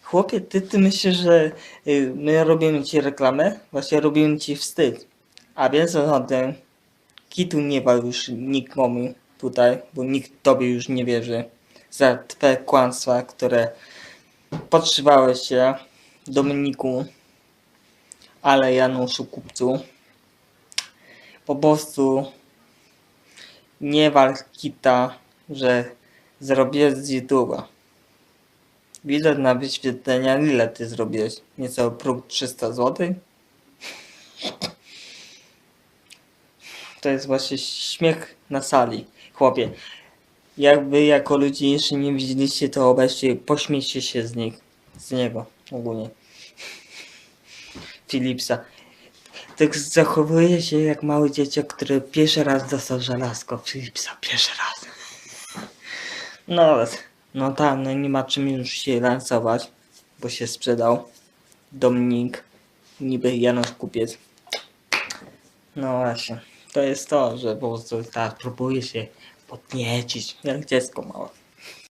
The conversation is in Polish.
Chłopie, ty myślisz, że my robimy ci reklamę? Właśnie robimy ci wstyd. A wiesz o tym, kitu nie ma już nikomu tutaj, bo nikt tobie już nie wierzy za twoje kłamstwa, które podszywałeś się Dominiku, ale Januszu Kupcu. Po prostu nie wal kita, że zrobiłeś z YouTube'a. Widzę na wyświetlenia, ile ty zrobiłeś? Niecały próg 300 zł? To jest właśnie śmiech na sali, chłopie. Jakby jako ludzie jeszcze nie widzieliście, to obecnie pośmiejcie się z niego ogólnie. Philipsa. Tak zachowuje się jak mały dzieciak, który pierwszy raz dostał żelazko Philipsa, pierwszy raz. No tak, no nie ma czym już się lansować, bo się sprzedał Dominik, niby Janusz Kupiec. No właśnie, to jest to, że po prostu teraz próbuje się podniecić, jak dziecko małe.